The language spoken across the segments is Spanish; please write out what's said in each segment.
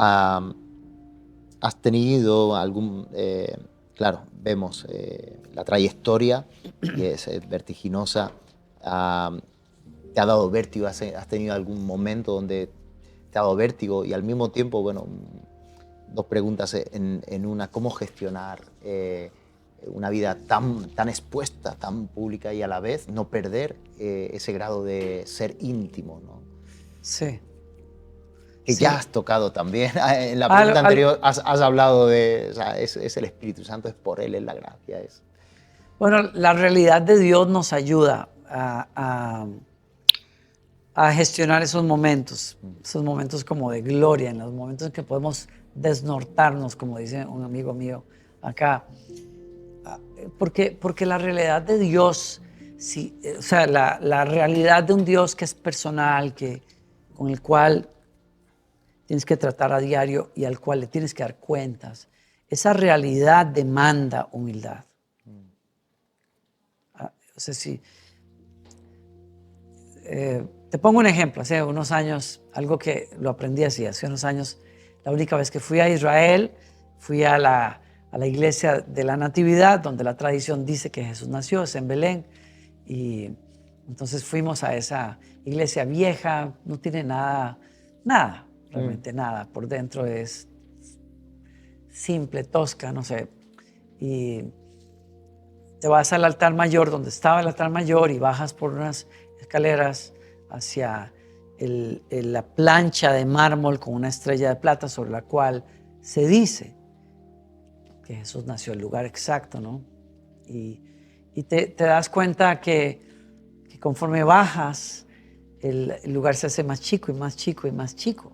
Ah, ¿has tenido claro, vemos la trayectoria y es vertiginosa. Ah, ¿Te ha dado vértigo? ¿Has tenido algún momento donde te ha dado vértigo? Y al mismo tiempo, bueno, dos preguntas en una. ¿Cómo gestionar una vida tan expuesta, tan pública y a la vez no perder ese grado de ser íntimo, ¿no? Sí, Que ya sí. has tocado también. En la pregunta anterior has hablado de, o sea, es el Espíritu Santo, es por Él, es la gracia. Bueno, la realidad de Dios nos ayuda a gestionar esos momentos como de gloria, en los momentos en que podemos desnortarnos, como dice un amigo mío acá. Porque la realidad de Dios, sí, o sea, la realidad de un Dios que es personal, con el cual tienes que tratar a diario y al cual le tienes que dar cuentas, esa realidad demanda humildad. No sé si... te pongo un ejemplo. Hace unos años, algo que lo aprendí así, hace unos años, la única vez que fui a Israel, fui a la iglesia de la Natividad, donde la tradición dice que Jesús nació, es en Belén. Y entonces fuimos a esa iglesia vieja, no tiene nada, realmente nada. Por dentro es simple, tosca, no sé. Y te vas al altar mayor, donde estaba el altar mayor, y bajas por unas escaleras hacia la plancha de mármol con una estrella de plata sobre la cual se dice que Jesús nació, el lugar exacto, ¿no? Y te das cuenta que conforme bajas, el lugar se hace más chico y más chico y más chico.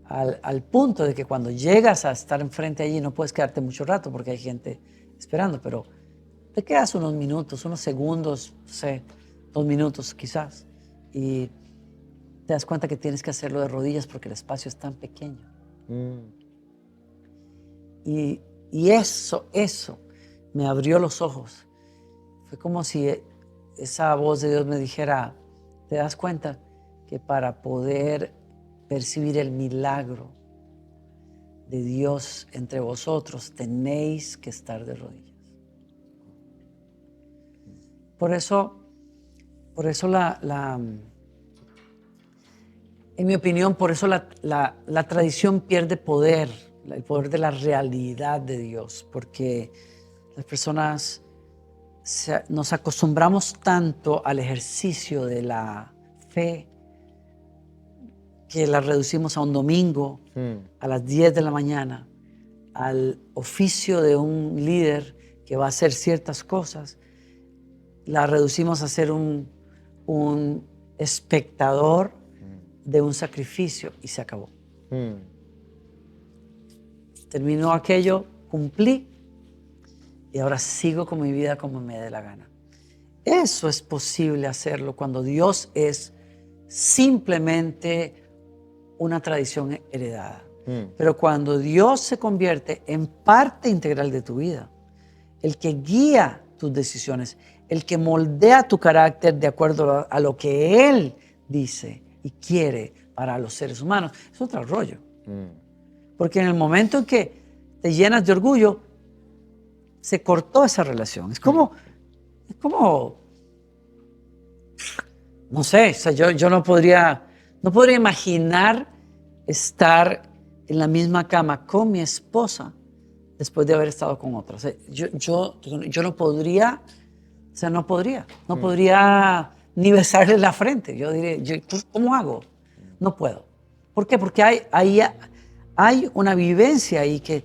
Al punto de que cuando llegas a estar enfrente allí no puedes quedarte mucho rato porque hay gente esperando, pero te quedas unos minutos, unos segundos, no sé, 2 minutos quizás, y te das cuenta que tienes que hacerlo de rodillas porque el espacio es tan pequeño. Y eso me abrió los ojos. Fue como si esa voz de Dios me dijera, ¿te das cuenta que para poder percibir el milagro de Dios entre vosotros tenéis que estar de rodillas? Por eso en mi opinión, por eso la tradición pierde poder, el poder de la realidad de Dios, porque las personas nos acostumbramos tanto al ejercicio de la fe que la reducimos a un domingo a las 10 de la mañana, al oficio de un líder que va a hacer ciertas cosas, la reducimos a ser un espectador de un sacrificio y se acabó. Terminó aquello, cumplí y ahora sigo con mi vida como me dé la gana. Eso es posible hacerlo cuando Dios es simplemente una tradición heredada. Pero cuando Dios se convierte en parte integral de tu vida, el que guía tus decisiones, el que moldea tu carácter de acuerdo a lo que Él dice y quiere para los seres humanos, es otro rollo. Porque en el momento en que te llenas de orgullo, se cortó esa relación. Es como no sé, o sea, yo no podría imaginar estar en la misma cama con mi esposa después de haber estado con otra. O sea, yo no podría, o sea, no podría ni besarle la frente. Yo diría, ¿cómo hago? No puedo. ¿Por qué? Porque hay una vivencia ahí que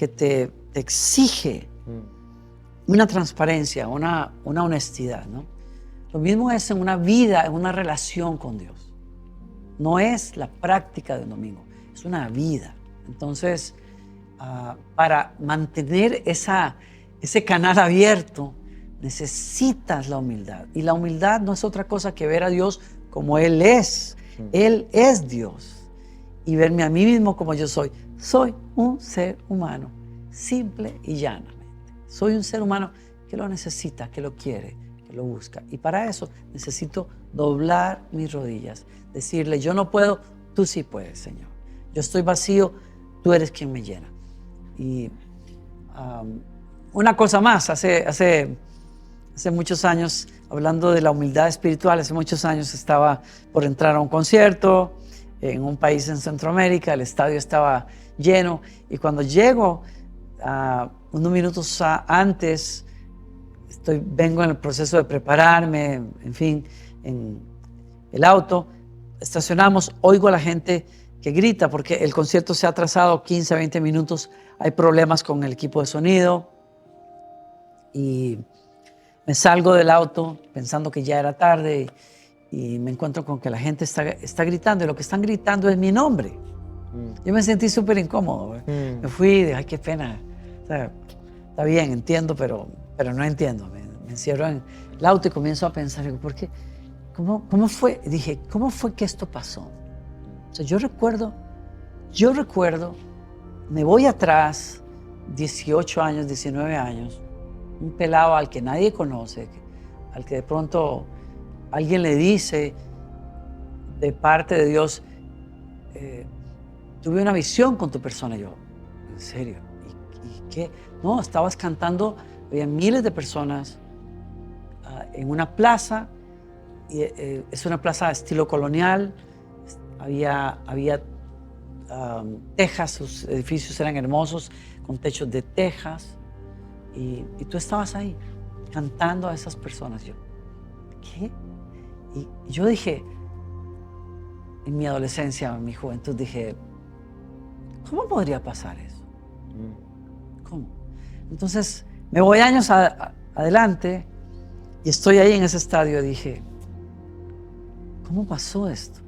te exige una transparencia, una honestidad, ¿no? Lo mismo es en una vida, en una relación con Dios. No es la práctica del domingo, es una vida. Entonces, para mantener ese canal abierto, necesitas la humildad. Y la humildad no es otra cosa que ver a Dios como Él es. Él es Dios. Y verme a mí mismo como yo soy. Soy un ser humano, simple y llanamente. Soy un ser humano que lo necesita, que lo quiere, que lo busca. Y para eso necesito doblar mis rodillas, decirle, yo no puedo, tú sí puedes, Señor. Yo estoy vacío, tú eres quien me llena. Y una cosa más, hace muchos años, hablando de la humildad espiritual, hace muchos años estaba por entrar a un concierto en un país en Centroamérica, el estadio estaba lleno, y cuando llego, unos minutos antes, vengo en el proceso de prepararme, en fin, en el auto, estacionamos, oigo a la gente que grita porque el concierto se ha atrasado 15, 20 minutos, hay problemas con el equipo de sonido, y me salgo del auto pensando que ya era tarde y me encuentro con que la gente está gritando, y lo que están gritando es mi nombre. Yo me sentí súper incómodo. Me fui y dije, ay, qué pena. O sea, está bien, entiendo, pero no entiendo. Me encierro en el auto y comienzo a pensar, digo, ¿por qué? ¿Cómo fue? Dije, ¿cómo fue que esto pasó? O sea, yo recuerdo, me voy atrás, 18 años, 19 años, un pelado al que nadie conoce, al que de pronto alguien le dice de parte de Dios, tuve una visión con tu persona. Yo, ¿en serio? ¿Y qué? No, estabas cantando, había miles de personas en una plaza, y, es una plaza de estilo colonial, había tejas, sus edificios eran hermosos, con techos de tejas, y tú estabas ahí cantando a esas personas. Yo, ¿qué? Y yo dije, en mi adolescencia, en mi juventud, dije, ¿cómo podría pasar eso? ¿Cómo? Entonces, me voy años adelante y estoy ahí en ese estadio y dije, ¿cómo pasó esto?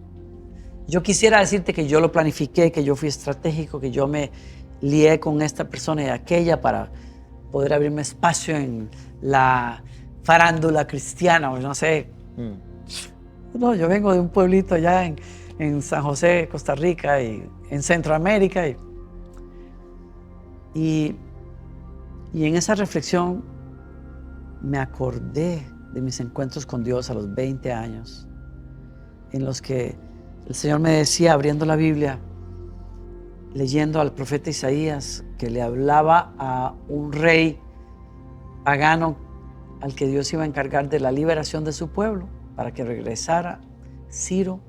Yo quisiera decirte que yo lo planifiqué, que yo fui estratégico, que yo me lié con esta persona y aquella para poder abrirme espacio en la farándula cristiana, o no sé. No, yo vengo de un pueblito allá en San José, Costa Rica, y en Centroamérica. Y en esa reflexión me acordé de mis encuentros con Dios a los 20 años, en los que el Señor me decía, abriendo la Biblia, leyendo al profeta Isaías, que le hablaba a un rey pagano al que Dios iba a encargar de la liberación de su pueblo, para que regresara Ciro.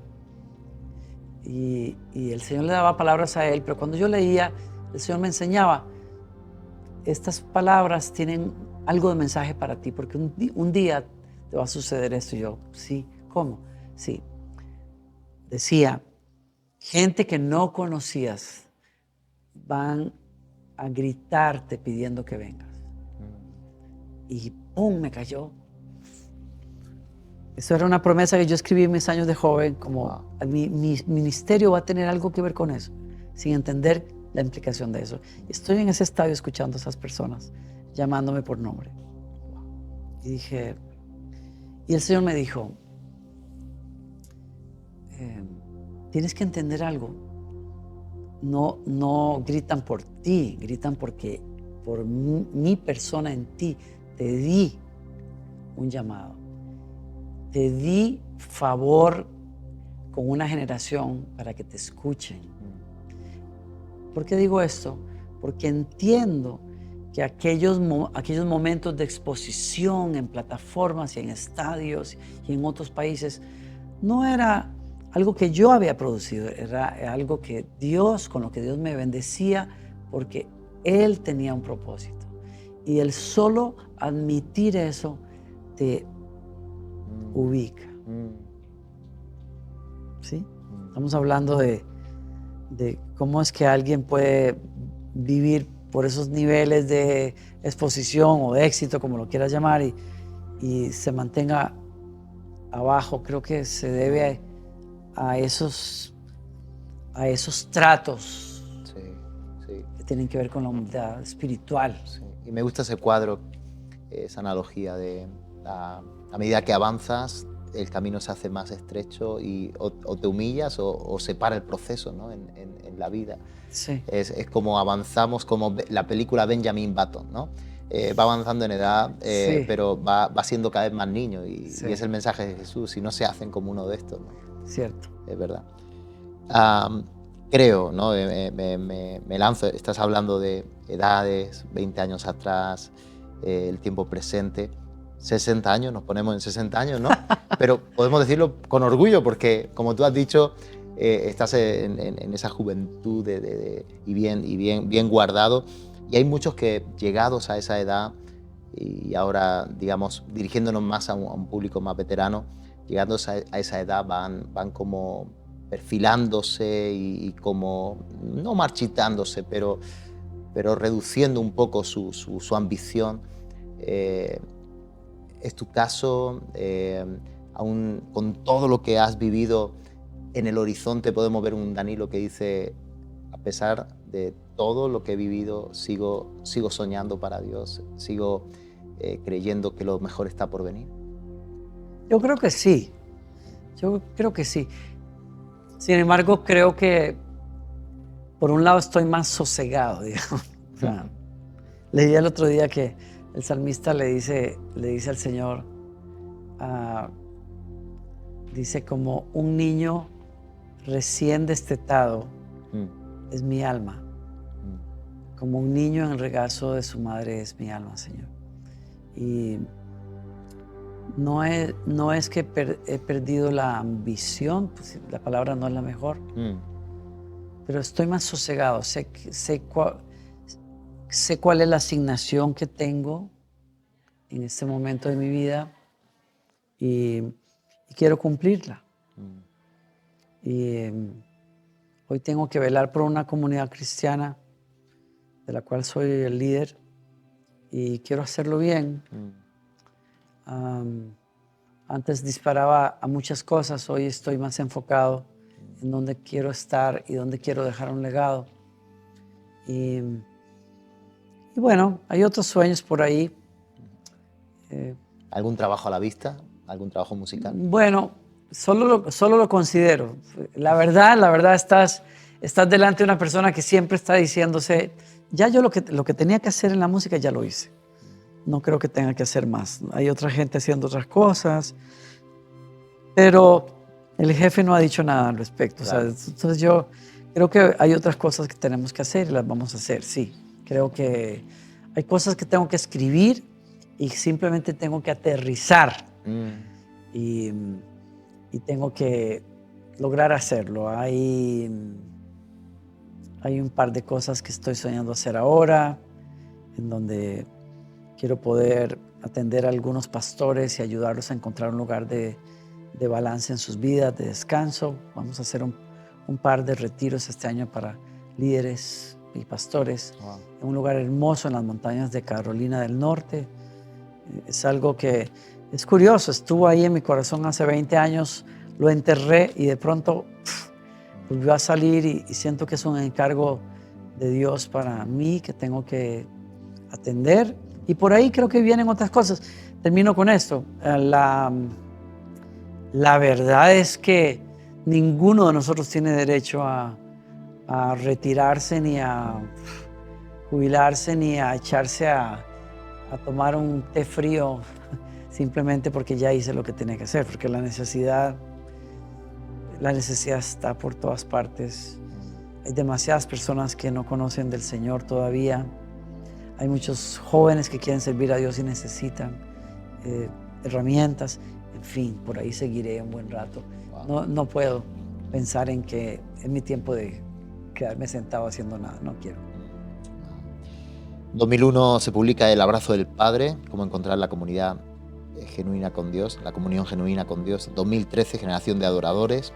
Y el Señor le daba palabras a él, pero cuando yo leía, el Señor me enseñaba, estas palabras tienen algo de mensaje para ti, porque un día te va a suceder esto. Y yo, sí, ¿cómo? Sí. Decía, gente que no conocías van a gritarte pidiendo que vengas. Y ¡pum! Me cayó. Eso era una promesa que yo escribí en mis años de joven, como mi ministerio va a tener algo que ver con eso, sin entender la implicación de eso. Estoy en ese estadio escuchando a esas personas, llamándome por nombre. Y dije, y el Señor me dijo, tienes que entender algo. No gritan por ti, gritan porque por mi persona en ti te di un llamado. Te di favor con una generación para que te escuchen. ¿Por qué digo esto? Porque entiendo que aquellos momentos de exposición en plataformas y en estadios y en otros países no era algo que yo había producido, era algo que Dios, con lo que Dios me bendecía, porque Él tenía un propósito. Y el solo admitir eso te ubica. ¿Sí? Estamos hablando de cómo es que alguien puede vivir por esos niveles de exposición o de éxito, como lo quieras llamar, y se mantenga abajo. Creo que se debe a esos tratos que tienen que ver con la humildad espiritual. Sí. Y me gusta ese cuadro, esa analogía de a medida que avanzas, el camino se hace más estrecho y o te humillas o se para el proceso, ¿no? en la vida. Sí. Es como avanzamos, como la película Benjamin Button, ¿no? Va avanzando en edad, Sí. pero va siendo cada vez más niño y es el mensaje de Jesús, y no se hacen como uno de estos, ¿no? Cierto. Es verdad. creo, ¿no? Me lanzo, estás hablando de edades, 20 años atrás, el tiempo presente, 60 años, nos ponemos en 60 años, ¿no? Pero podemos decirlo con orgullo porque, como tú has dicho, estás en esa juventud y bien guardado. Y hay muchos que, llegados a esa edad, y ahora, digamos, dirigiéndonos más a un público más veterano, llegando a esa edad van como perfilándose y como, no marchitándose, pero reduciendo un poco su ambición. ¿Es tu caso? Aún con todo lo que has vivido, en el horizonte podemos ver un Danilo que dice, a pesar de todo lo que he vivido, sigo soñando para Dios, sigo creyendo que lo mejor está por venir. Yo creo que sí. Yo creo que sí. Sin embargo, creo que por un lado estoy más sosegado, digamos. O sea, leí el otro día que el salmista le dice al Señor, dice, como un niño recién destetado es mi alma. Como un niño en el regazo de su madre es mi alma, Señor. Y no es que he perdido la ambición, pues la palabra no es la mejor, pero estoy más sosegado. Sé cuál es la asignación que tengo en este momento de mi vida y quiero cumplirla. Y hoy tengo que velar por una comunidad cristiana de la cual soy el líder y quiero hacerlo bien. Antes disparaba a muchas cosas, hoy estoy más enfocado en dónde quiero estar y dónde quiero dejar un legado. Y bueno, hay otros sueños por ahí. ¿Algún trabajo a la vista? ¿Algún trabajo musical? Bueno, solo lo considero. La verdad estás delante de una persona que siempre está diciéndose, ya yo lo que tenía que hacer en la música ya lo hice. No creo que tenga que hacer más. Hay otra gente haciendo otras cosas, pero el jefe no ha dicho nada al respecto. Claro. O sea, entonces yo creo que hay otras cosas que tenemos que hacer y las vamos a hacer, sí. Creo que hay cosas que tengo que escribir y simplemente tengo que aterrizar y tengo que lograr hacerlo. Hay un par de cosas que estoy soñando hacer ahora, en donde quiero poder atender a algunos pastores y ayudarlos a encontrar un lugar de balance en sus vidas, de descanso. Vamos a hacer un par de retiros este año para líderes y pastores. Wow. En un lugar hermoso en las montañas de Carolina del Norte. Es algo que es curioso, estuvo ahí en mi corazón hace 20 años, lo enterré y de pronto volvió a salir y siento que es un encargo de Dios para mí que tengo que atender. Y por ahí creo que vienen otras cosas. Termino con esto. La verdad es que ninguno de nosotros tiene derecho a retirarse, ni a jubilarse, ni a echarse a tomar un té frío simplemente porque ya hice lo que tenía que hacer, porque la necesidad está por todas partes. Hay demasiadas personas que no conocen del Señor todavía. Hay muchos jóvenes que quieren servir a Dios y necesitan herramientas. En fin, por ahí seguiré un buen rato. Wow. No puedo pensar en que es mi tiempo de quedarme sentado haciendo nada. No quiero. 2001 se publica El abrazo del Padre, cómo encontrar la comunidad genuina con Dios, la comunión genuina con Dios. 2013, Generación de Adoradores,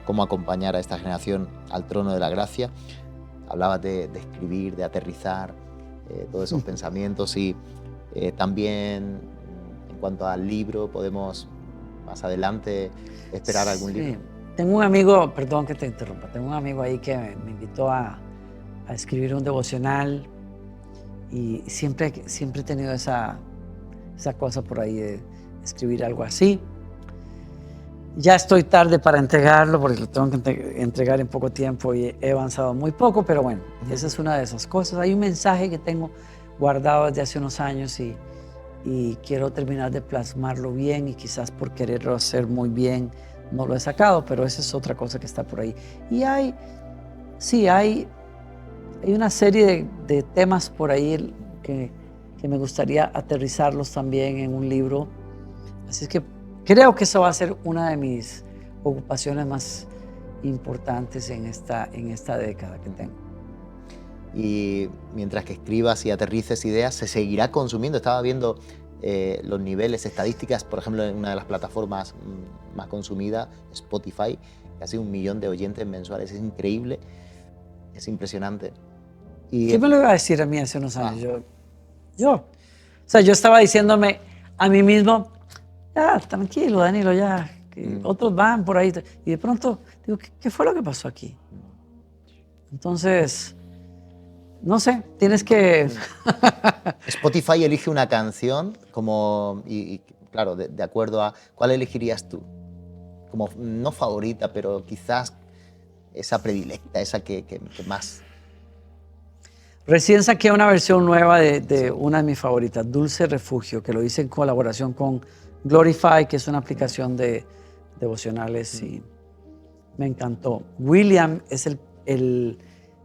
cómo acompañar a esta generación al trono de la gracia. Hablabas de escribir, de aterrizar todos esos pensamientos y también en cuanto al libro, podemos más adelante esperar algún libro. Tengo un amigo, perdón que te interrumpa, tengo un amigo ahí que me invitó a escribir un devocional y siempre he tenido esa cosa por ahí de escribir algo así. Ya estoy tarde para entregarlo porque lo tengo que entregar en poco tiempo y he avanzado muy poco, pero bueno, esa es una de esas cosas. Hay un mensaje que tengo guardado desde hace unos años y quiero terminar de plasmarlo bien y quizás por quererlo hacer muy bien no lo he sacado, pero esa es otra cosa que está por ahí. Y hay Sí, hay una serie de temas por ahí que me gustaría aterrizarlos también en un libro. Así es que creo que eso va a ser una de mis ocupaciones más importantes en esta década que tengo. Y mientras que escribas y aterrices ideas, se seguirá consumiendo. Estaba viendo los niveles, estadísticas, por ejemplo, en una de las plataformas más consumidas, Spotify, casi 1 millón de oyentes mensuales. Es increíble, es impresionante. Y, ¿Quién me lo iba a decir a mí hace unos años? Yo. O sea, yo estaba diciéndome a mí mismo, ya, tranquilo, Danilo, ya. Que otros van por ahí. Y de pronto digo, ¿qué fue lo que pasó aquí? Entonces, no sé, tienes que... Spotify elige una canción como, y claro, de acuerdo a cuál elegirías tú. Como no favorita, pero quizás esa predilecta, esa que más... Recién saqué una versión nueva de una de mis favoritas, Dulce Refugio, que lo hice en colaboración con Glorify, que es una aplicación de devocionales y me encantó. William es el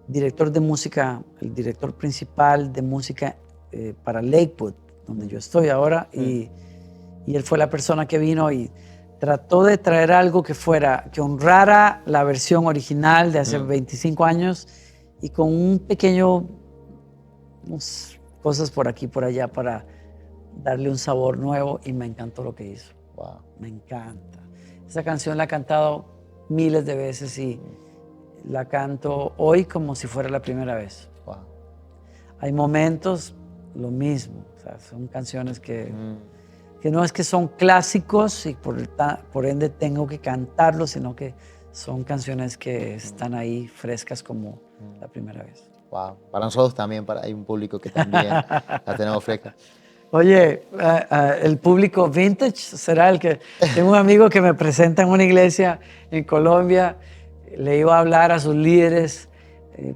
director de música, el director principal de música para Lakewood, donde yo estoy ahora, y él fue la persona que vino y trató de traer algo que honrara la versión original de hace 25 años y con un pequeño, unas cosas por aquí por allá para darle un sabor nuevo, y me encantó lo que hizo. Wow. Me encanta. Esa canción la he cantado miles de veces y la canto hoy como si fuera la primera vez. Wow. Hay momentos, lo mismo. O sea, son canciones que no es que son clásicos y por ende tengo que cantarlos, sino que son canciones que están ahí frescas como la primera vez. Wow. Para nosotros también, hay un público que también la tenemos fresca. Oye, el público vintage será el que... Tengo un amigo que me presenta en una iglesia en Colombia, le iba a hablar a sus líderes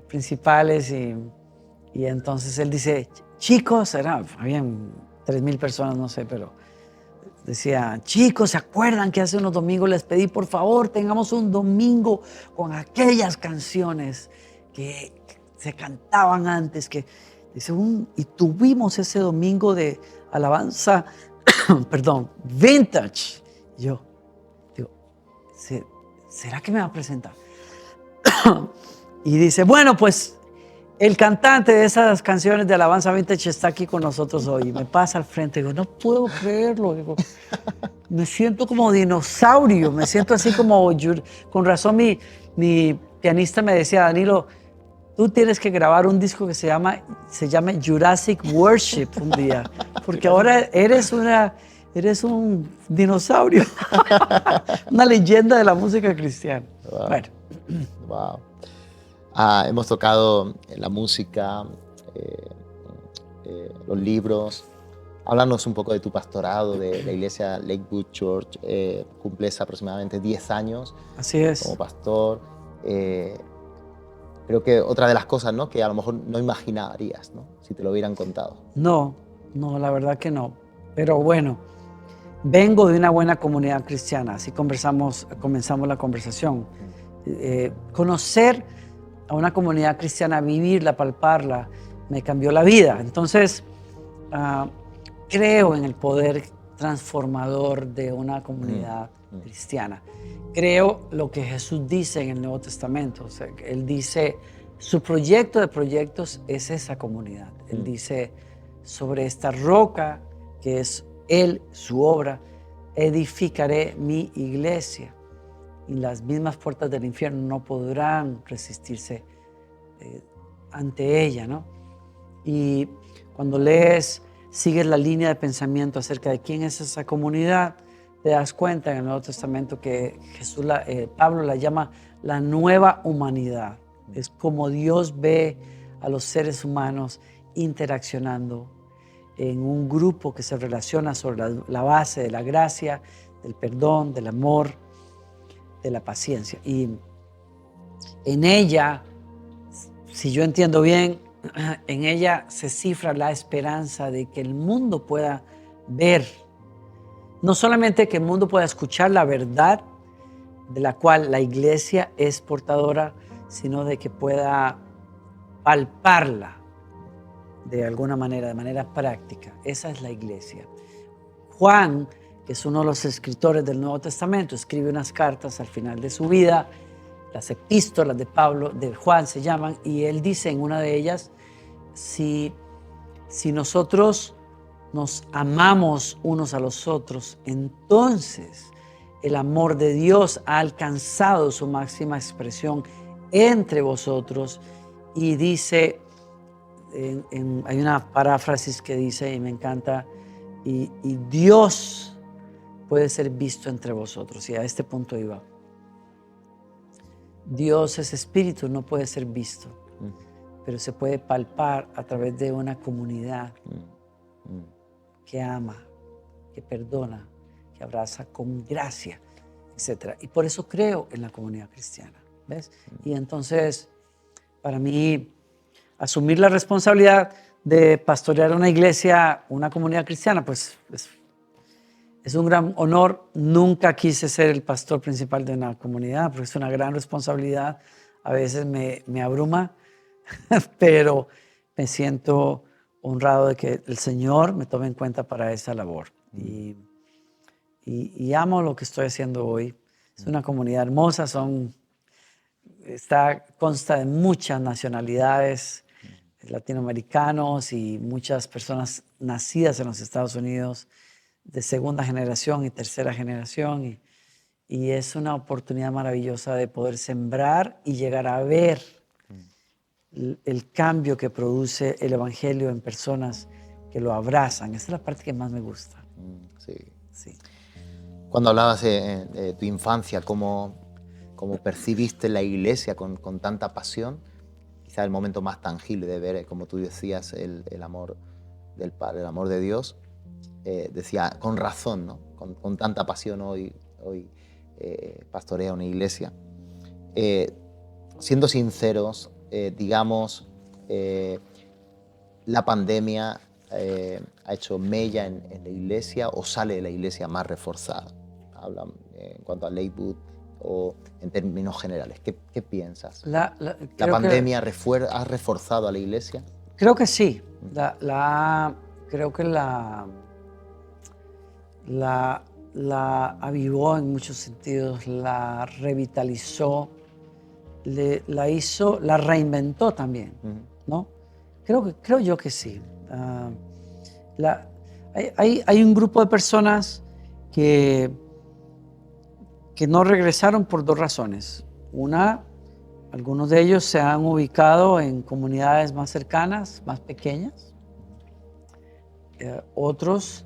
principales y entonces él dice, chicos, habían 3,000 personas, no sé, pero decía, chicos, ¿se acuerdan que hace unos domingos les pedí, por favor, tengamos un domingo con aquellas canciones que se cantaban antes, dice, y tuvimos ese domingo de alabanza, perdón, vintage. Y yo digo, ¿será que me va a presentar? Y dice, bueno, pues el cantante de esas canciones de alabanza vintage está aquí con nosotros hoy. Y me pasa al frente, digo, no puedo creerlo. Digo, me siento como dinosaurio, me siento así como, con razón mi pianista me decía, Danilo, tú tienes que grabar un disco que se llame Jurassic Worship un día, porque ahora eres un dinosaurio, una leyenda de la música cristiana. Wow. Bueno. Wow. Hemos tocado la música, los libros. Háblanos un poco de tu pastorado, de la iglesia Lakewood Church. Cumples aproximadamente 10 años. Así es. Como pastor. Creo que otra de las cosas, ¿no?, que a lo mejor no imaginarías, ¿no?, si te lo hubieran contado. No, la verdad que no. Pero bueno, vengo de una buena comunidad cristiana, así comenzamos la conversación. Conocer a una comunidad cristiana, vivirla, palparla, me cambió la vida. Entonces, creo en el poder transformador de una comunidad cristiana. Creo lo que Jesús dice en el Nuevo Testamento. O sea, Él dice, su proyecto de proyectos es esa comunidad. Él dice, sobre esta roca que es Él, su obra, edificaré mi iglesia. Y las mismas puertas del infierno no podrán resistirse ante ella, ¿no? Y cuando lees, sigues la línea de pensamiento acerca de quién es esa comunidad, te das cuenta en el Nuevo Testamento que Pablo la llama la nueva humanidad. Es como Dios ve a los seres humanos interaccionando en un grupo que se relaciona sobre la base de la gracia, del perdón, del amor, de la paciencia. Y en ella, si yo entiendo bien, en ella se cifra la esperanza de que el mundo pueda ver, no solamente que el mundo pueda escuchar la verdad de la cual la iglesia es portadora, sino de que pueda palparla de alguna manera, de manera práctica. Esa es la iglesia. Juan, que es uno de los escritores del Nuevo Testamento, escribe unas cartas al final de su vida, las epístolas de Pablo, de Juan se llaman, y él dice en una de ellas, si nosotros nos amamos unos a los otros, entonces el amor de Dios ha alcanzado su máxima expresión entre vosotros. Y dice, hay una paráfrasis que dice, y me encanta, y Dios puede ser visto entre vosotros. Y a este punto iba. Dios es espíritu, no puede ser visto, pero se puede palpar a través de una comunidad que ama, que perdona, que abraza con gracia, etc. Y por eso creo en la comunidad cristiana, ¿ves? Y entonces, para mí, asumir la responsabilidad de pastorear una iglesia, una comunidad cristiana, pues es un gran honor. Nunca quise ser el pastor principal de una comunidad, porque es una gran responsabilidad. A veces me abruma, pero me siento honrado de que el Señor me tome en cuenta para esa labor. Y amo lo que estoy haciendo hoy. Es una comunidad hermosa, consta de muchas nacionalidades, latinoamericanos y muchas personas nacidas en los Estados Unidos, de segunda generación y tercera generación. Y es una oportunidad maravillosa de poder sembrar y llegar a ver el cambio que produce el Evangelio en personas que lo abrazan. Esa es la parte que más me gusta. Sí. Cuando hablabas de tu infancia, ¿cómo percibiste la iglesia con tanta pasión? Quizá el momento más tangible de ver, como tú decías, el amor del Padre, el amor de Dios. Decía, con razón, ¿no? Con tanta pasión hoy pastorea una iglesia. Siendo sinceros, digamos, la pandemia ha hecho mella en la iglesia, o sale de la iglesia más reforzada. Hablan en cuanto a Lakewood o en términos generales. ¿Qué piensas? ¿La pandemia ha reforzado a la iglesia? Creo que sí. Creo que la avivó en muchos sentidos, la revitalizó, la reinventó también, ¿no? Creo yo que sí. Hay un grupo de personas que no regresaron por dos razones. Una, algunos de ellos se han ubicado en comunidades más cercanas, más pequeñas. Otros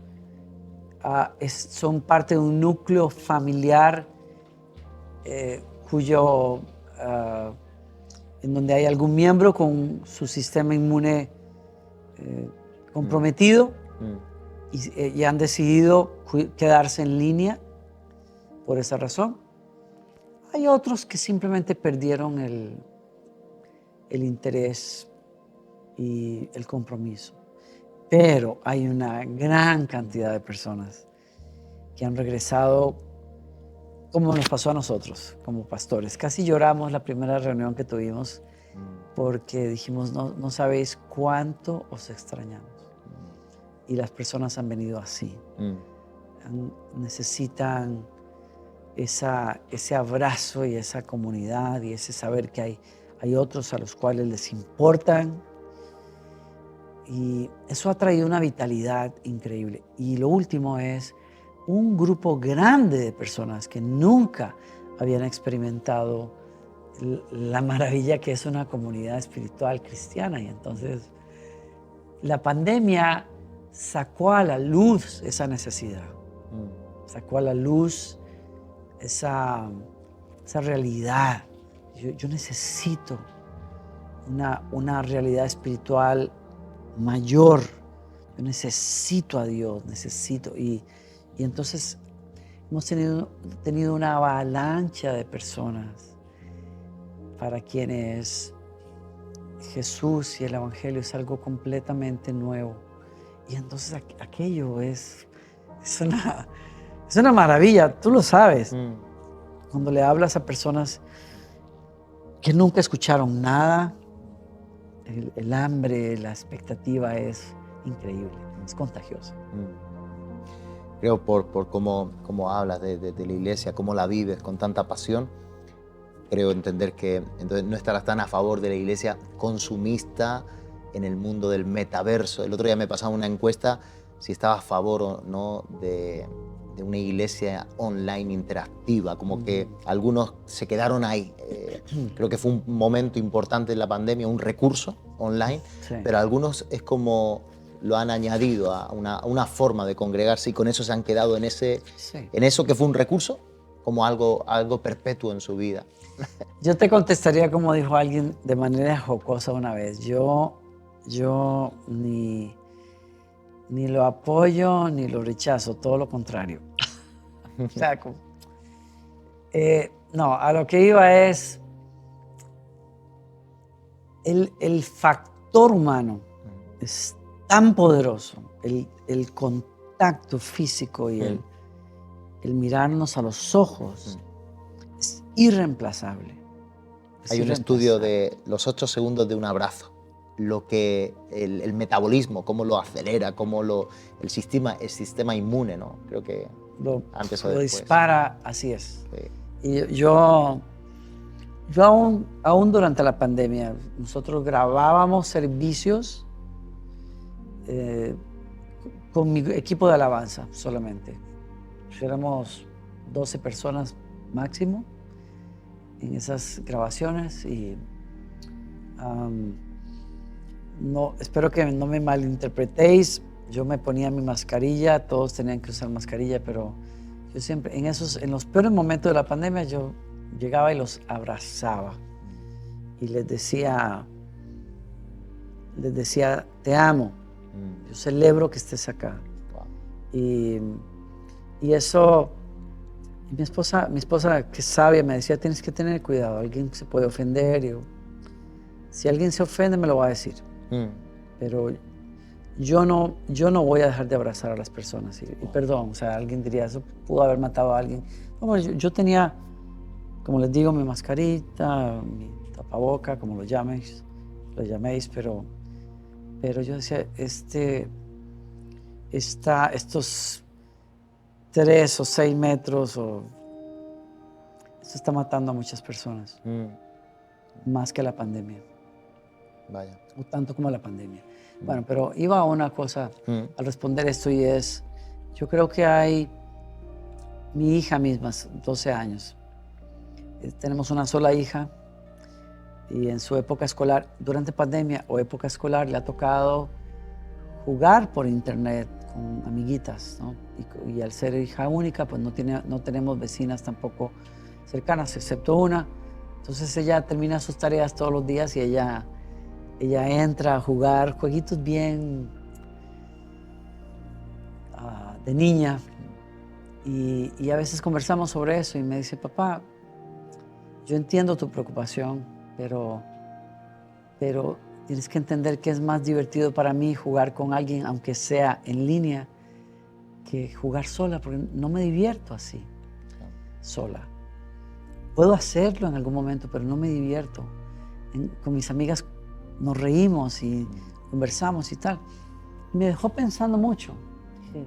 son parte de un núcleo familiar en donde hay algún miembro con su sistema inmune comprometido y han decidido quedarse en línea por esa razón. Hay otros que simplemente perdieron el interés y el compromiso. Pero hay una gran cantidad de personas que han regresado, como nos pasó a nosotros como pastores. Casi lloramos la primera reunión que tuvimos porque dijimos, no sabéis cuánto os extrañamos. Y las personas han venido así. Necesitan ese abrazo y esa comunidad y ese saber que hay otros a los cuales les importan. Y eso ha traído una vitalidad increíble. Y lo último es un grupo grande de personas que nunca habían experimentado la maravilla que es una comunidad espiritual cristiana. Y entonces la pandemia sacó a la luz esa necesidad, sacó a la luz esa realidad. Yo necesito una realidad espiritual mayor. Yo necesito a Dios, y entonces hemos tenido una avalancha de personas para quienes Jesús y el Evangelio es algo completamente nuevo. Y entonces aquello es una maravilla, tú lo sabes. Cuando le hablas a personas que nunca escucharon nada. El hambre, la expectativa es increíble, es contagiosa. Creo por cómo hablas de la iglesia, cómo la vives con tanta pasión, creo entender que entonces no estarás tan a favor de la iglesia consumista en el mundo del metaverso. El otro día me pasaba una encuesta si estaba a favor o no de una iglesia online interactiva, como que algunos se quedaron ahí. Creo que fue un momento importante en la pandemia, un recurso online, Sí. pero algunos es como lo han añadido a una forma de congregarse y con eso se han quedado en eso que fue un recurso, como algo perpetuo en su vida. Yo te contestaría como dijo alguien de manera jocosa una vez. Yo ni lo apoyo ni lo rechazo, todo lo contrario. O sea, no, a lo que iba es el factor humano es tan poderoso, el contacto físico y el mirarnos a los ojos es irreemplazable. Hay un estudio de los 8 segundos de un abrazo, lo que el metabolismo, cómo lo acelera, cómo el sistema inmune, ¿no? Creo que antes o lo después. dispara, así es. Sí. Y yo aún durante la pandemia, nosotros grabábamos servicios con mi equipo de alabanza solamente. Éramos 12 personas máximo en esas grabaciones y no, espero que no me malinterpretéis. Yo me ponía mi mascarilla, todos tenían que usar mascarilla, pero yo siempre, en los peores momentos de la pandemia, yo llegaba y los abrazaba y les decía, te amo, yo celebro que estés acá. Wow. Y eso, mi esposa que es sabia me decía, tienes que tener cuidado, alguien se puede ofender. Si alguien se ofende me lo va a decir, pero yo no voy a dejar de abrazar a las personas. Y perdón, o sea, alguien diría, eso pudo haber matado a alguien. No, yo tenía, como les digo, mi mascarita, mi tapaboca, como lo llaméis, pero yo decía, estos 3 o 6 metros, esto está matando a muchas personas, más que la pandemia. Vaya. O tanto como la pandemia. Bueno, pero iba a una cosa al responder esto y es, yo creo que hay, mi hija misma, 12 años, tenemos una sola hija y en su época escolar, durante pandemia o época escolar, le ha tocado jugar por internet con amiguitas, ¿no? Y al ser hija única, pues no tenemos vecinas tampoco cercanas, excepto una. Entonces ella termina sus tareas todos los días y ella entra a jugar jueguitos bien de niña y a veces conversamos sobre eso y me dice, papá, yo entiendo tu preocupación, pero tienes que entender que es más divertido para mí jugar con alguien, aunque sea en línea, que jugar sola, porque no me divierto así, sola. Puedo hacerlo en algún momento, pero no me divierto. Con mis amigas nos reímos y conversamos y tal. Me dejó pensando mucho. Dije,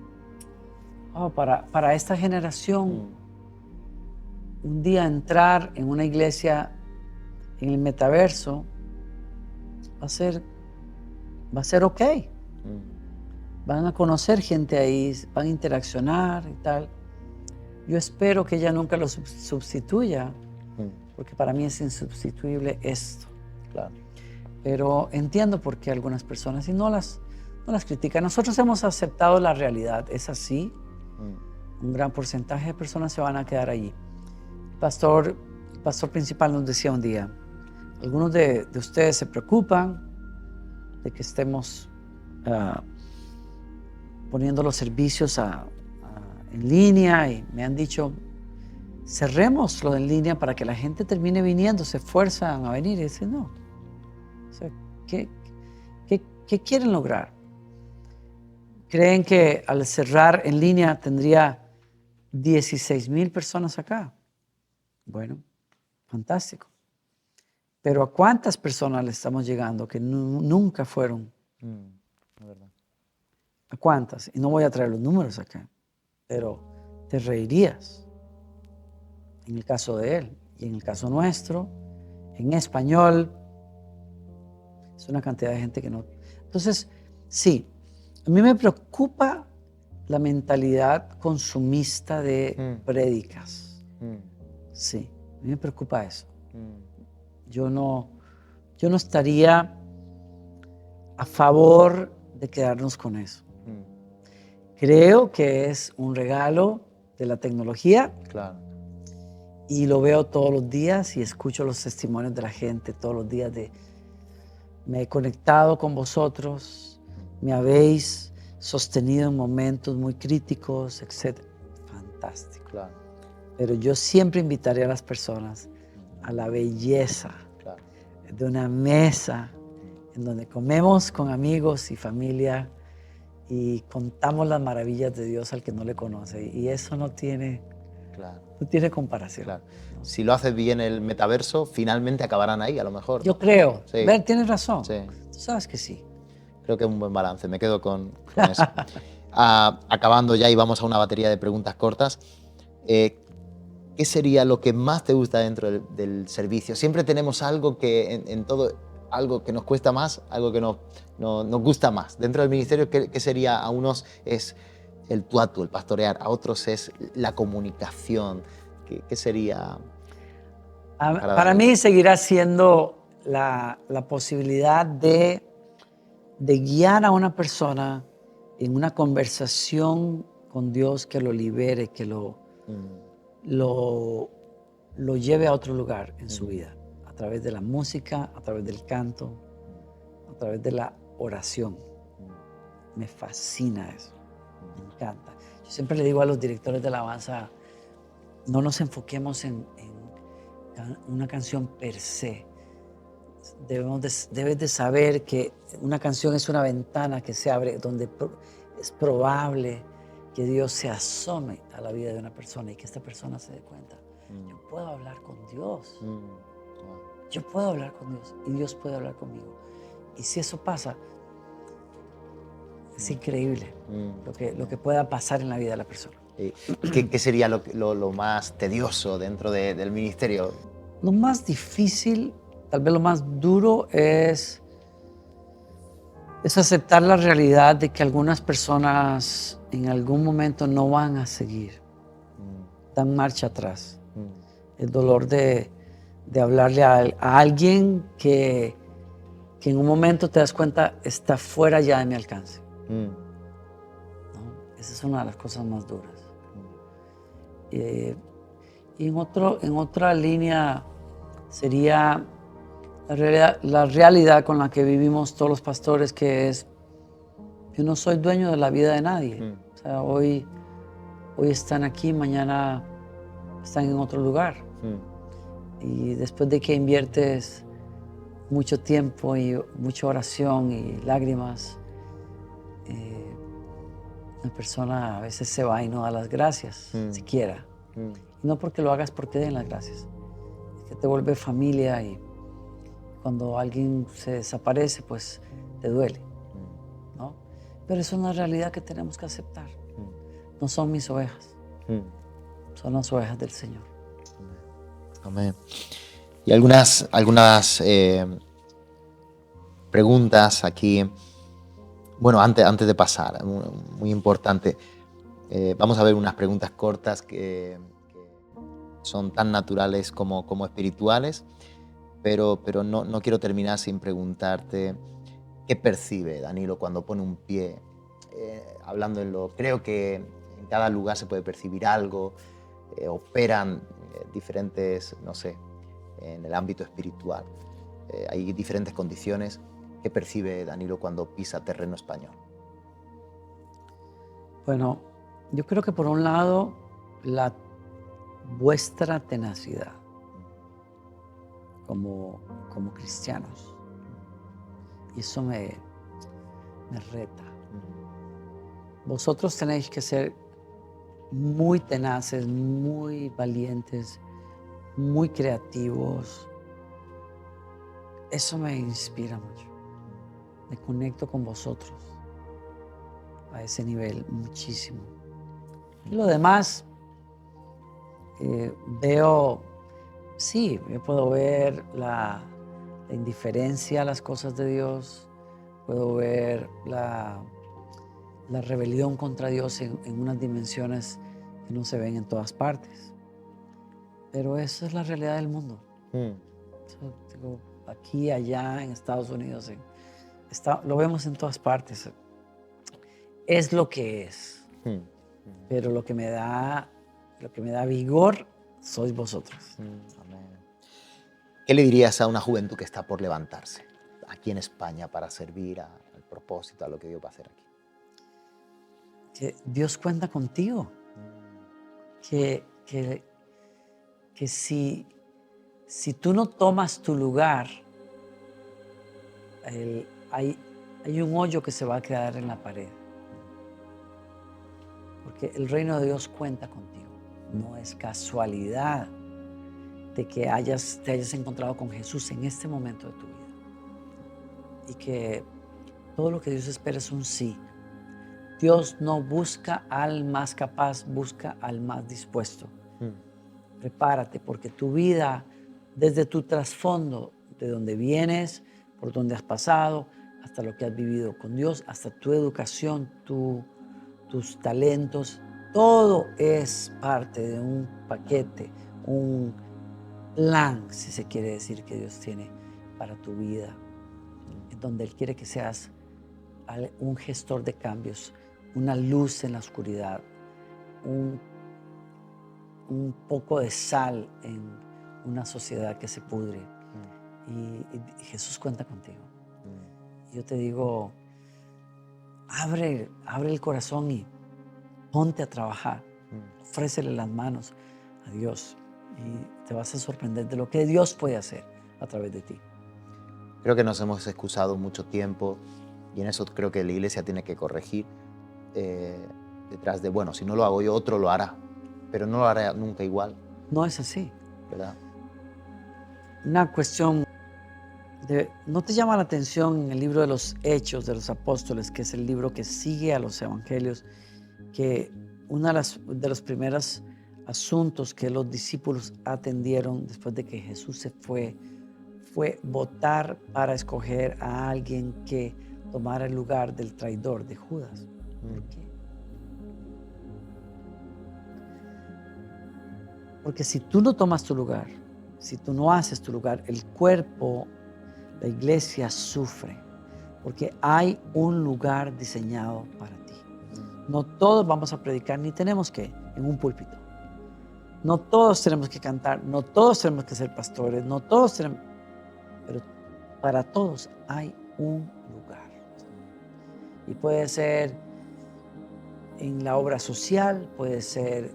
para esta generación, un día entrar en una iglesia en el metaverso va a ser ok. Van a conocer gente ahí, van a interaccionar y tal. Yo espero que ella nunca lo sustituya, porque para mí es insustituible esto. Claro. Pero entiendo por qué algunas personas, y no las critican. Nosotros hemos aceptado la realidad, es así. Un gran porcentaje de personas se van a quedar allí. El pastor principal nos decía un día, algunos de ustedes se preocupan de que estemos poniendo los servicios en línea y me han dicho, cerrémoslo en línea para que la gente termine viniendo, se esfuerzan a venir. Y dicen, no. O sea, ¿qué quieren lograr? ¿Creen que al cerrar en línea tendría 16,000 personas acá? Bueno, fantástico. Pero ¿a cuántas personas le estamos llegando que nunca fueron? Es verdad. ¿A cuántas? Y no voy a traer los números acá, pero te reirías en el caso de él y en el caso nuestro, en español. Es una cantidad de gente que no. Entonces, sí, a mí me preocupa la mentalidad consumista de prédicas. Sí, a mí me preocupa eso. Yo no estaría a favor de quedarnos con eso. Creo que es un regalo de la tecnología. Claro. Y lo veo todos los días y escucho los testimonios de la gente todos los días de me he conectado con vosotros, me habéis sostenido en momentos muy críticos, etc. Fantástico. Claro. Pero yo siempre invitaré a las personas a la belleza Claro. de una mesa en donde comemos con amigos y familia y contamos las maravillas de Dios al que no le conoce. Y eso no tiene comparación. Claro. Si lo haces bien el metaverso, finalmente acabarán ahí, a lo mejor, ¿no? Yo creo. Sí. Ver, tienes razón. Sí. Tú sabes que sí. Creo que es un buen balance, me quedo con eso. Acabando ya y vamos a una batería de preguntas cortas. ¿Qué sería lo que más te gusta dentro del servicio? Siempre tenemos algo que en todo, algo que nos cuesta más, algo que nos gusta más. Dentro del ministerio, ¿qué sería? A unos es el tú a tú, el pastorear, a otros es la comunicación. ¿Qué sería? Para mí seguirá siendo la posibilidad de guiar a una persona en una conversación con Dios que lo libere, que lo lleve a otro lugar en su vida, a través de la música, a través del canto, a través de la oración. Me fascina eso, me encanta. Yo siempre le digo a los directores de alabanza, no nos enfoquemos en una canción per se. Debes de saber que una canción es una ventana que se abre donde es probable que Dios se asome a la vida de una persona y que esta persona se dé cuenta. Yo puedo hablar con Dios. Yo puedo hablar con Dios y Dios puede hablar conmigo. Y si eso pasa, es increíble lo que pueda pasar en la vida de la persona. ¿Qué sería lo más tedioso dentro del ministerio? Lo más difícil, tal vez lo más duro, es aceptar la realidad de que algunas personas en algún momento no van a seguir, dan marcha atrás. El dolor de hablarle a alguien que en un momento te das cuenta está fuera ya de mi alcance. ¿No? Esa es una de las cosas más duras. Y en otra línea sería la realidad con la que vivimos todos los pastores, que es, yo no soy dueño de la vida de nadie. O sea, hoy están aquí, mañana están en otro lugar. Y después de que inviertes mucho tiempo y mucha oración y lágrimas, una persona a veces se va y no da las gracias, siquiera. Y no porque lo hagas porque den las gracias. Es que te vuelve familia y cuando alguien se desaparece, pues te duele, ¿no? Pero es una realidad que tenemos que aceptar. No son mis ovejas, son las ovejas del Señor. Amén. Y algunas preguntas aquí. Bueno, antes de pasar, muy importante. Vamos a ver unas preguntas cortas que son tan naturales como espirituales, pero no quiero terminar sin preguntarte qué percibe Danilo cuando pone un pie, hablando creo que en cada lugar se puede percibir algo, operan diferentes, no sé, en el ámbito espiritual, hay diferentes condiciones. ¿Qué percibe Danilo cuando pisa terreno español? Bueno, yo creo que por un lado, vuestra tenacidad como cristianos. Y eso me reta. Vosotros tenéis que ser muy tenaces, muy valientes, muy creativos, Eso me inspira mucho. Me conecto con vosotros a ese nivel muchísimo. Y lo demás, veo, sí, yo puedo ver la indiferencia a las cosas de Dios, puedo ver la rebelión contra Dios en unas dimensiones que no se ven en todas partes. Pero esa es la realidad del mundo. Eso, digo, aquí, allá, en Estados Unidos, lo vemos en todas partes. Es lo que es. Pero lo que me da vigor sois vosotros. Amén. ¿Qué le dirías a una juventud que está por levantarse aquí en España para servir al propósito, a lo que Dios va a hacer aquí? Que Dios cuenta contigo. Que si tú no tomas tu lugar, hay un hoyo que se va a quedar en la pared. Porque el reino de Dios cuenta contigo. No es casualidad de que te hayas encontrado con Jesús en este momento de tu vida. Y que todo lo que Dios espera es un sí. Dios no busca al más capaz, busca al más dispuesto. Prepárate, porque tu vida, desde tu trasfondo, de donde vienes, por donde has pasado, hasta lo que has vivido con Dios, hasta tu educación, tus talentos, todo es parte de un paquete, un plan, si se quiere decir, que Dios tiene para tu vida, en donde Él quiere que seas un gestor de cambios, una luz en la oscuridad, un poco de sal en una sociedad que se pudre. Y Jesús cuenta contigo. Yo te digo, abre el corazón y ponte a trabajar. Ofrécele las manos a Dios y te vas a sorprender de lo que Dios puede hacer a través de ti. Creo que nos hemos excusado mucho tiempo y en eso creo que la iglesia tiene que corregir detrás de, bueno, si no lo hago yo, otro lo hará, pero no lo hará nunca igual. No es así. ¿Verdad? Una cuestión ¿no te llama la atención en el libro de los Hechos de los Apóstoles, que es el libro que sigue a los Evangelios, que uno de los primeros asuntos que los discípulos atendieron después de que Jesús se fue votar para escoger a alguien que tomara el lugar del traidor de Judas? ¿Por qué? Porque si tú no tomas tu lugar, si tú no haces tu lugar, el cuerpo, la iglesia sufre, porque hay un lugar diseñado para ti. No todos vamos a predicar, ni tenemos que en un púlpito. No todos tenemos que cantar, no todos tenemos que ser pastores, no todos tenemos, pero para todos hay un lugar. Y puede ser en la obra social, puede ser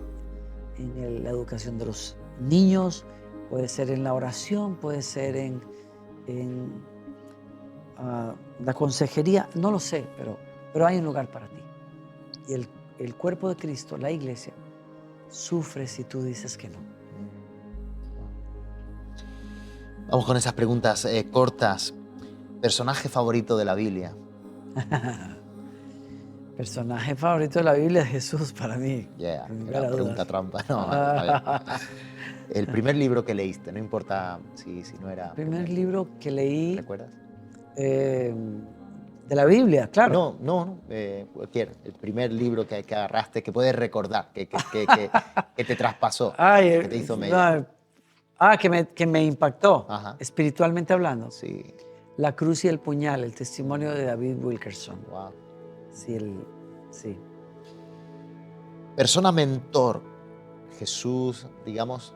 en la educación de los niños, puede ser en la oración, puede ser en la consejería, no lo sé, pero hay un lugar para ti. Y el cuerpo de Cristo, la iglesia, sufre si tú dices que no. Vamos con esas preguntas cortas. ¿Personaje favorito de la Biblia? Personaje favorito de la Biblia es Jesús para mí. Yeah, sin lugar era a dudas. pregunta trampa. No, está bien. El primer libro que leíste, no importa si no era... El primer libro que leí ¿Recuerdas? de la Biblia, claro. No, cualquier. El primer libro que agarraste, que puedes recordar, que te traspasó, que te hizo medio. Que me impactó, Ajá. espiritualmente hablando. Sí. La cruz y el puñal, el testimonio de David Wilkerson. Wow. Sí. Persona mentor, Jesús, digamos,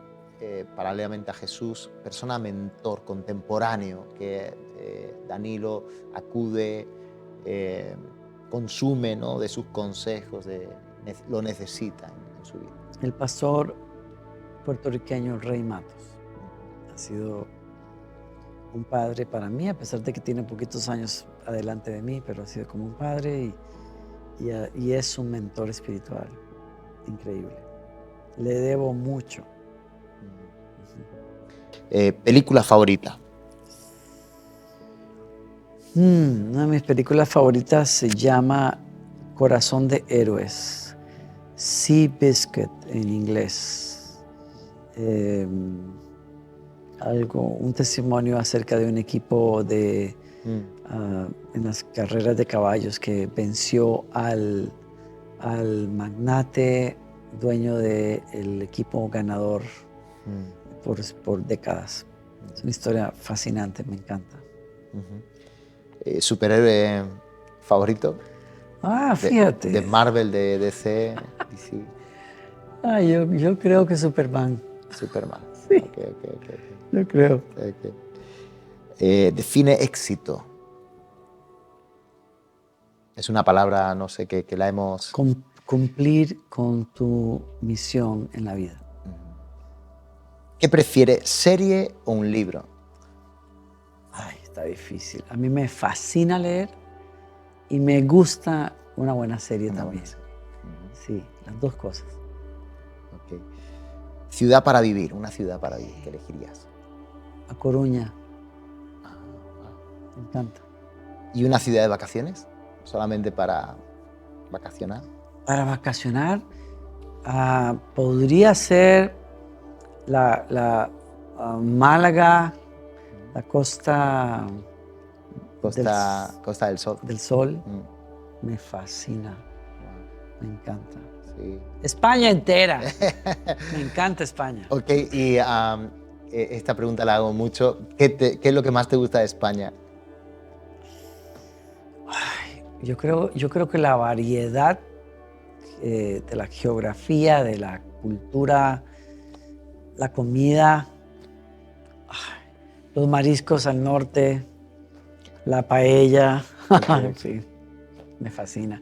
paralelamente a Jesús, persona mentor contemporáneo que Danilo acude, consume, ¿no?, de sus consejos, lo necesita en su vida. El pastor puertorriqueño Rey Matos ha sido un padre para mí, a pesar de que tiene poquitos años adelante de mí, pero ha sido como un padre y es un mentor espiritual increíble. Le debo mucho. Película favorita. Una de mis películas favoritas se llama Corazón de Héroes, Sea Biscuit en inglés. Un testimonio acerca de un equipo en las carreras de caballos que venció al magnate dueño del equipo ganador por décadas. Es una historia fascinante, me encanta. ¿Superhéroe favorito? Fíjate. De Marvel, de DC, DC. Yo creo que Superman. Superman. Sí. Okay. Yo creo. Okay. Define éxito. Es una palabra, no sé, que la hemos... Cumplir con tu misión en la vida. ¿Qué prefiere, serie o un libro? Está difícil. A mí me fascina leer y me gusta una buena serie también. Sí, las dos cosas. Okay. Ciudad para vivir, una ciudad para vivir, ¿qué elegirías? A Coruña. Me encanta. ¿Y una ciudad de vacaciones? ¿Solamente para vacacionar? Para vacacionar, podría ser la Málaga, la Costa del Sol. Del Sol. Me fascina. Me encanta. Sí. España entera. Me encanta España. Ok, y esta pregunta la hago mucho. ¿Qué es lo que más te gusta de España? Yo creo que la variedad de la geografía, de la cultura, la comida, los mariscos al norte, la paella, sí, me fascina.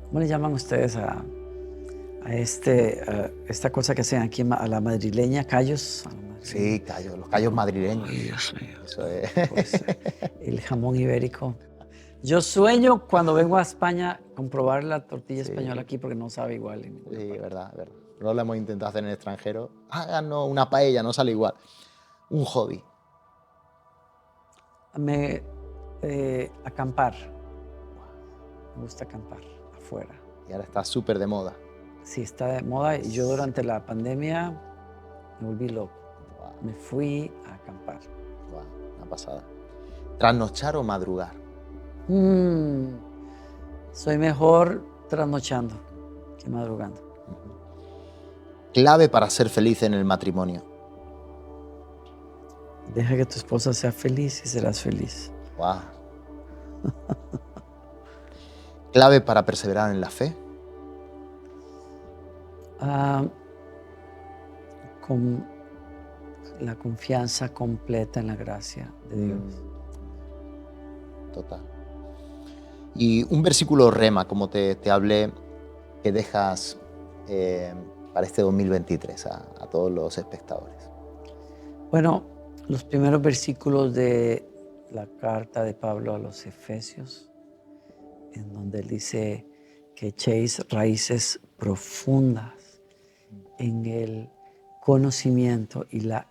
¿Cómo le llaman ustedes a esta cosa que hacen aquí a la madrileña? ¿Callos? Sí, callos, los callos madrileños. Ay, Dios mío. Eso es. Pues, el jamón ibérico. Yo sueño cuando vengo a España comprobar la tortilla española aquí porque no sabe igual. Sí, verdad. No lo hemos intentado hacer en el extranjero. No, una paella, no sale igual. Un hobby. Acampar. Me gusta acampar afuera. Y ahora está súper de moda. Sí, está de moda y yo durante la pandemia me volví loco. Wow. Me fui a acampar. Wow, una pasada. ¿Trasnochar o madrugar? Soy mejor trasnochando que madrugando. Clave para ser feliz en el matrimonio. Deja que tu esposa sea feliz y serás feliz. Wow. Clave para perseverar en la fe. Con la confianza completa en la gracia de Dios. Total. Y un versículo rema, como te hablé, que dejas para este 2023 a todos los espectadores. Bueno, los primeros versículos de la carta de Pablo a los Efesios, en donde él dice que echéis raíces profundas en el conocimiento y la